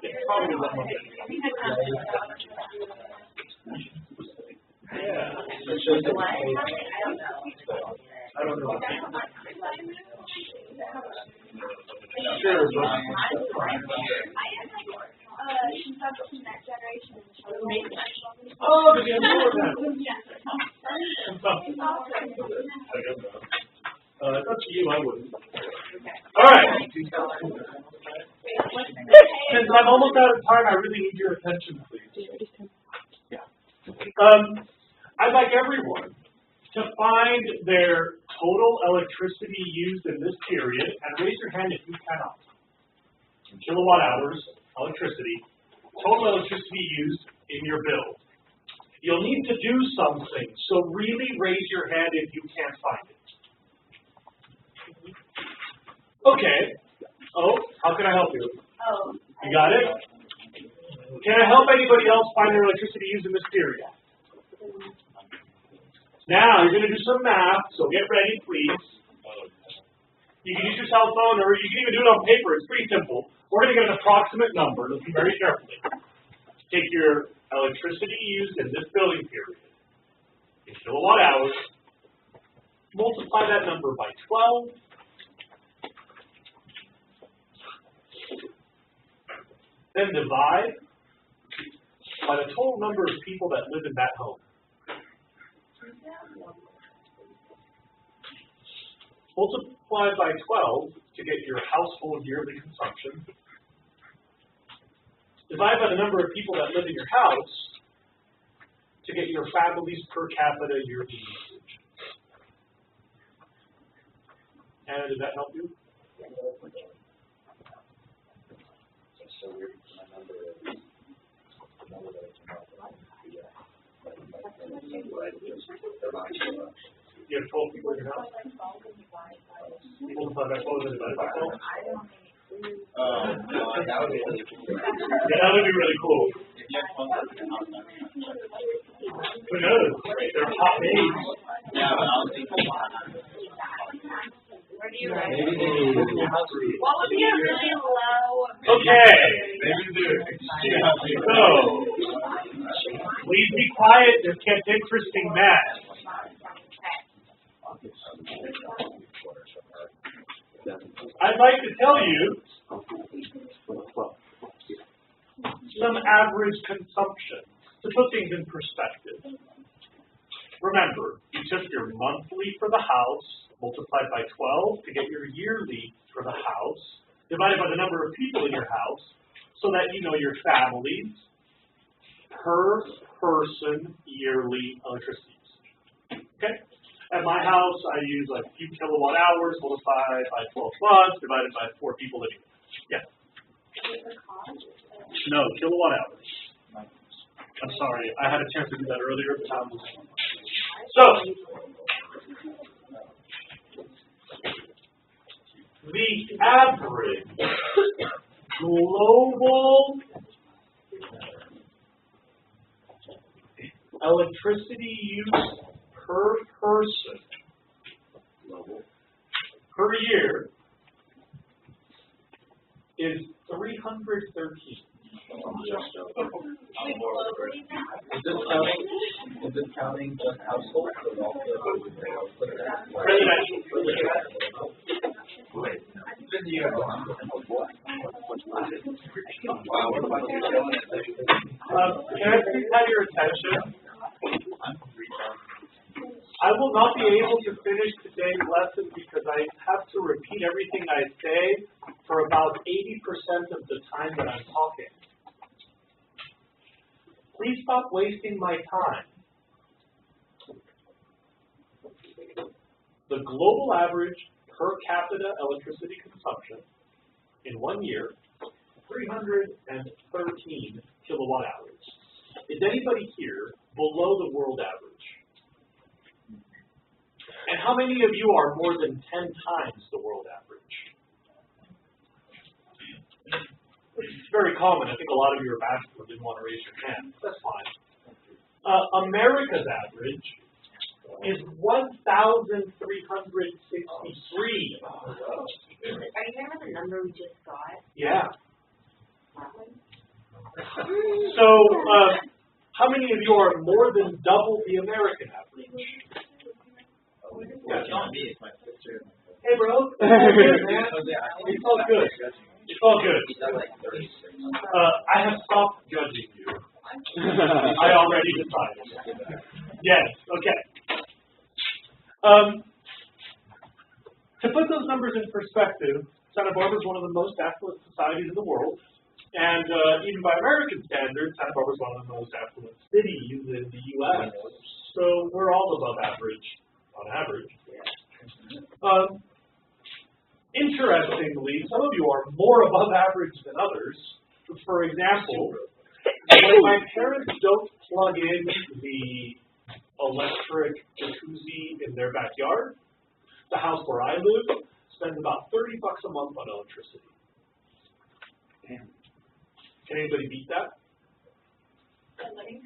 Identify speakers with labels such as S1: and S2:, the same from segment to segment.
S1: It's probably one month. Yeah. I don't know. Sure, but oh, but you have more of that. It's up to you, I wouldn't. All right. Since I'm almost out of time, I really need your attention, please. Yeah. I'd like everyone to find their total electricity used in this period, and raise your hand if you cannot. In kilowatt hours, electricity, total electricity used in your bill. You'll need to do something, so really raise your hand if you can't find it. Okay. Oh, how can I help you?
S2: Oh.
S1: You got it? Can I help anybody else find their electricity used in this period? Now, you're going to do some math, so get ready, please. You can use your cell phone, or you can even do it on paper. It's pretty simple. We're going to get an approximate number. Listen very carefully. Take your electricity used in this billing period in kilowatt hours, multiply that number by 12, then divide by the total number of people that live in that home. Multiply by 12 to get your household yearly consumption. Divide by the number of people that live in your house to get your family's per capita yearly usage. Anna, does that help you? You have 12 people in your house? Multiply by 12 and divide by 12?
S3: That would be really cool.
S1: Yeah, that would be really cool. Who knows? They're hot days.
S3: Yeah, but I was thinking
S2: Where do you write?
S3: maybe they live in your house.
S2: What would be a really low?
S1: Okay.
S3: Maybe they're
S1: So, please be quiet. This gets interesting math. I'd like to tell you some average consumption to put things in perspective. Remember, you took your monthly for the house, multiplied by 12 to get your yearly for the house, divided by the number of people in your house, so that you know your family's per person yearly electricity use. Okay? At my house, I use like a few kilowatt hours multiplied by 12 months, divided by 4 people living. Yeah. No, kilowatt hours. I'm sorry, I had a chance to do that earlier, but time was. So, the average global electricity use per person per year is 313.
S3: Is this counting just households or also
S1: Residential. Can I please have your attention? I will not be able to finish today's lesson because I have to repeat everything I say for about 80% of the time that I'm talking. Please stop wasting my time. The global average per capita electricity consumption in 1 year, 313 kilowatt hours. Is anybody here below the world average? And how many of you are more than 10 times the world average? It's very common. I think a lot of you are bachelors, didn't want to raise your hand. That's fine. America's average is 1,363.
S2: Are you remember the number we just got?
S1: Yeah. So, how many of you are more than double the American average?
S3: Yeah, it's not me, it's my sister.
S1: Hey, bro. It's all good, man. It's all good. It's all good. I have stopped judging you. I already decided. Yes, okay. To put those numbers in perspective, Santa Barbara is one of the most affluent societies in the world. And even by American standards, Santa Barbara is one of the most affluent cities in the U.S. So we're all above average, on average. Interestingly, some of you are more above average than others. For example, when my parents don't plug in the electric jacuzzi in their backyard, the house where I live spends about $30 a month on electricity. Damn. Can anybody beat that?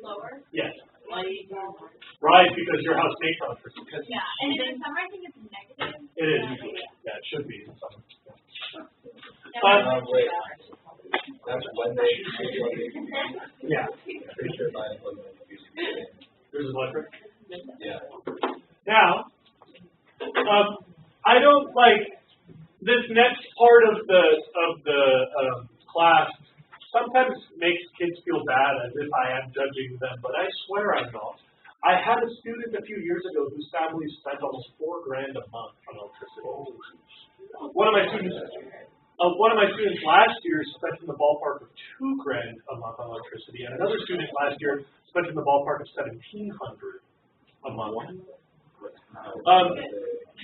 S2: Lower.
S1: Yes. Right, because your house makes electricity.
S2: Yeah, and in summer I think it's negative.
S1: It is usually. Yeah, it should be in summer.
S3: Wait. That's when they.
S1: Yeah.
S3: Pretty sure mine was
S1: Yours is electric?
S3: Yeah.
S1: Now, I don't like this next part of the class. Sometimes makes kids feel bad as if I am judging them, but I swear I'm not. I had a student a few years ago whose family spent almost $4 grand a month on electricity. One of my students last year spent in the ballpark of $2 grand a month on electricity, and another student last year spent in the ballpark of $1,700 a month.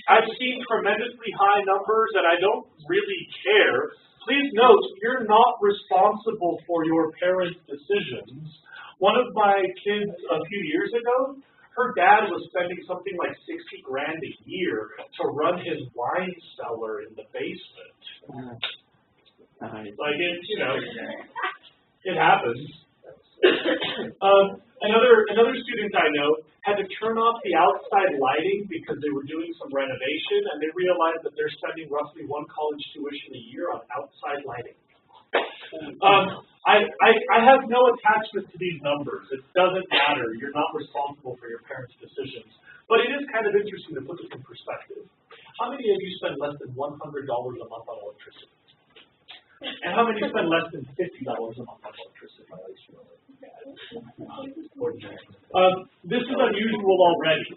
S1: I've seen tremendously high numbers, and I don't really care. Please note, you're not responsible for your parents' decisions. One of my kids a few years ago, her dad was spending something like $60 grand a year to run his wine cellar in the basement. Like it happens. Another student I know had to turn off the outside lighting because they were doing some renovation, and they realized that they're spending roughly one college tuition a year on outside lighting. I have no attachment to these numbers. It doesn't matter. You're not responsible for your parents' decisions. But it is kind of interesting to put this in perspective. How many of you spend less than $100 a month on electricity? And how many spend less than $50 a month on electricity? This is unusual already.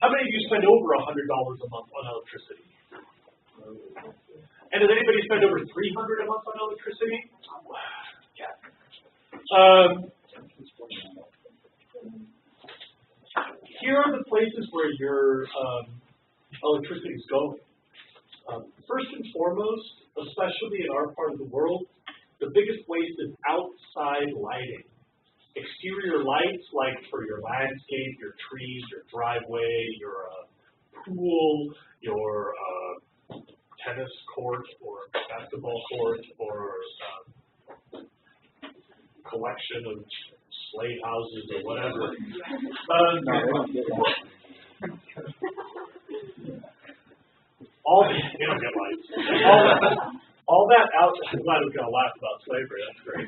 S1: How many of you spend over $100 a month on electricity? And does anybody spend over $300 a month on electricity? Here are the places where your electricity is going. First and foremost, especially in our part of the world, the biggest waste is outside lighting. Exterior lights, like for your landscape, your trees, your driveway, your pool, your tennis court or basketball court or collection of slave houses or whatever. They don't get lights. All that out. I'm glad we're gonna laugh about slavery. That's great.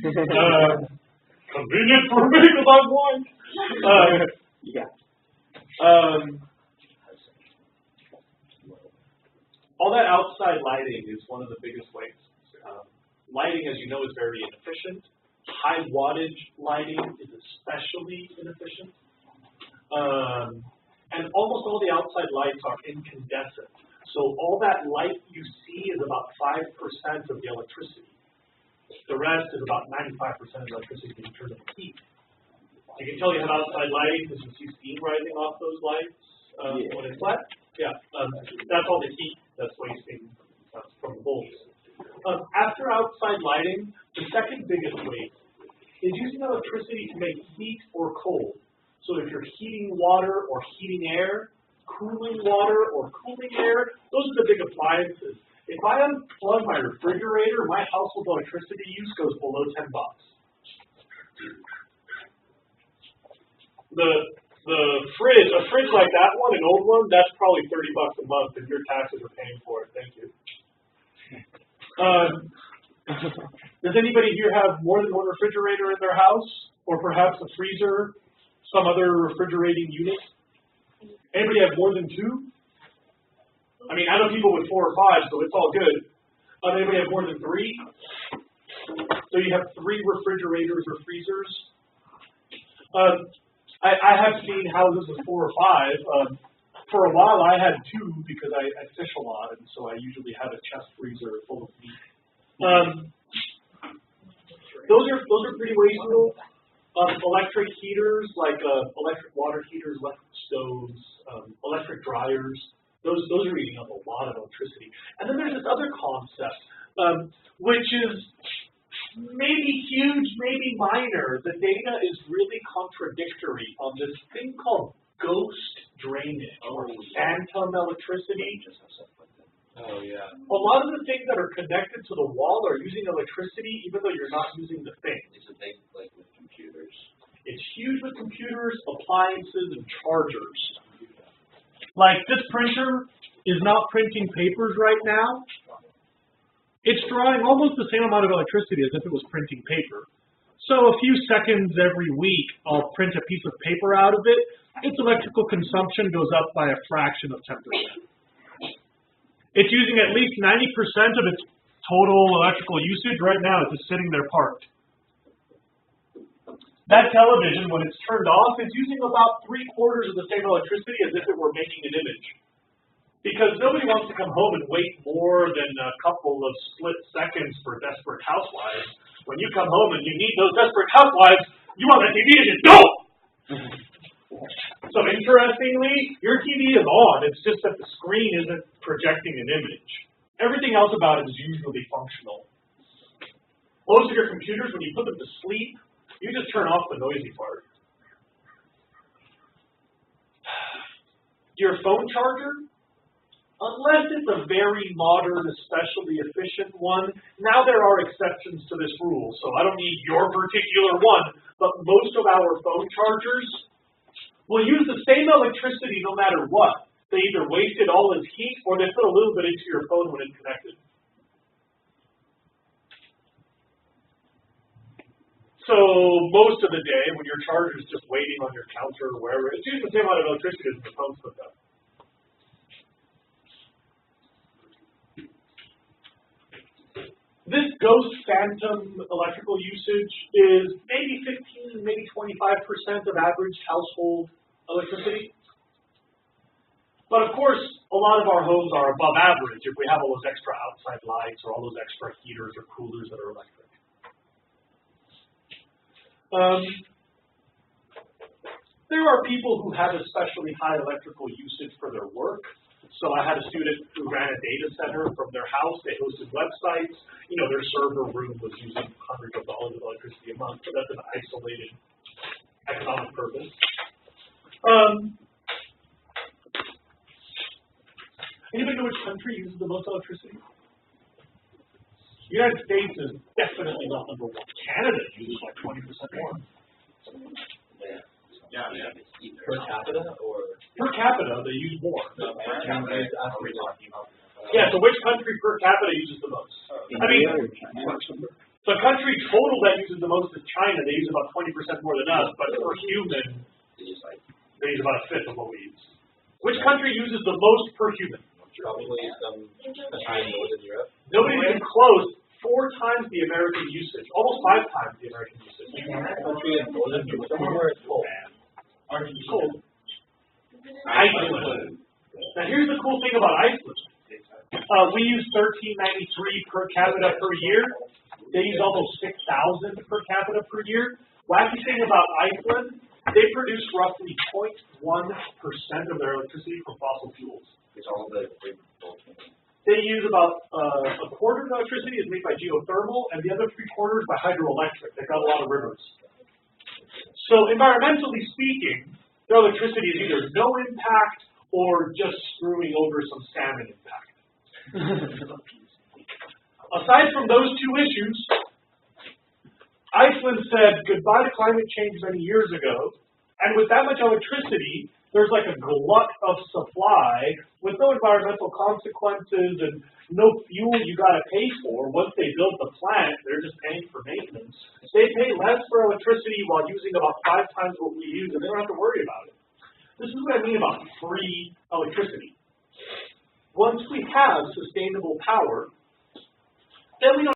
S1: Convenient for me because I'm one. All that outside lighting is one of the biggest wastes. Lighting, as you know, is very inefficient. High wattage lighting is especially inefficient. And almost all the outside lights are incandescent. So all that light you see is about 5% of the electricity. The rest is about 95% of the electricity being turned into heat. I can tell you have outside lighting because you see steam rising off those lights when it's wet. Yeah, that's all the heat that's wasting from the bulbs. After outside lighting, the second biggest waste is using electricity to make heat or cold. So if you're heating water or heating air, cooling water or cooling air, those are the big appliances. If I unplug my refrigerator, my household electricity use goes below $10. The fridge, a fridge like that one, an old one, that's probably $30 a month if your taxes are paying for it. Thank you. Does anybody here have more than one refrigerator in their house? Or perhaps a freezer, some other refrigerating unit? Anybody have more than two? I mean, I know people with 4 or 5, so it's all good. Anybody have more than 3? So you have 3 refrigerators or freezers. I have seen houses with 4 or 5. For a while, I had 2 because I fish a lot, and so I usually had a chest freezer full of meat. Those are pretty wasteful. Electric heaters, like electric water heaters, electric stoves, electric dryers. Those are eating up a lot of electricity. And then there's this other concept, which is maybe huge, maybe minor. The data is really contradictory on this thing called ghost drainage or phantom electricity.
S3: Oh, yeah.
S1: A lot of the things that are connected to the wall are using electricity even though you're not using the thing.
S3: It's a big, like, with computers.
S1: It's huge with computers, appliances, and chargers. Like this printer is not printing papers right now. It's drawing almost the same amount of electricity as if it was printing paper. So a few seconds every week, I'll print a piece of paper out of it. Its electrical consumption goes up by a fraction of 10%. It's using at least 90% of its total electrical usage right now. It's just sitting there parked. That television, when it's turned off, is using about 3/4 of the same electricity as if it were making an image. Because nobody wants to come home and wait more than a couple of split seconds for Desperate Housewives. When you come home and you need those Desperate Housewives, you want that TV to just go! So interestingly, your TV is on, it's just that the screen isn't projecting an image. Everything else about it is usually functional. Most of your computers, when you put them to sleep, you just turn off the noisy part. Your phone charger, unless it's a very modern, especially efficient one, now there are exceptions to this rule, so I don't need your particular one, but most of our phone chargers will use the same electricity no matter what. They either wasted all its heat or they put a little bit into your phone when it's connected. So most of the day, when your charger is just waiting on your counter or wherever, it's using the same amount of electricity as the phone's hooked up. This ghost phantom electrical usage is maybe 15, maybe 25% of average household electricity. But of course, a lot of our homes are above average if we have all those extra outside lights or all those extra heaters or coolers that are electric. There are people who have especially high electrical usage for their work. So I had a student who ran a data center from their house. They hosted websites. You know, their server room was using hundreds of dollars of electricity a month. So that's an isolated economic purpose. Anybody know which country uses the most electricity? The United States is definitely not number 1. Canada uses like 20% more.
S3: Yeah. Per capita or?
S1: Per capita, they use more.
S3: Yeah,
S1: so which country per capita uses the most? I mean, the country total that uses the most is China. They use about 20% more than us, but per human, they use about a fifth of what we use. Which country uses the most per human?
S3: Probably some country in Northern Europe. Nobody's
S1: even close. 4 times the American usage, almost 5 times the American usage.
S3: Country in Northern Europe, somewhere it's cold.
S1: Cold. Iceland. Now here's the cool thing about Iceland. We use $13.93 per capita per year. They use almost $6,000 per capita per year. Wacky thing about Iceland, they produce roughly 0.1% of their electricity from fossil fuels.
S3: It's all the
S1: They use about a quarter of electricity is made by geothermal, and the other 3/4 by hydroelectric. They've got a lot of rivers. So environmentally speaking, their electricity is either no impact or just screwing over some salmon impact. Aside from those 2 issues, Iceland said goodbye to climate change many years ago, and with that much electricity, there's like a glut of supply with no environmental consequences and no fuel you gotta pay for. Once they build the plant, they're just paying for maintenance. They pay less for electricity while using about 5 times what we use, and they don't have to worry about it. This is what I mean about free electricity. Once we have sustainable power, then we don't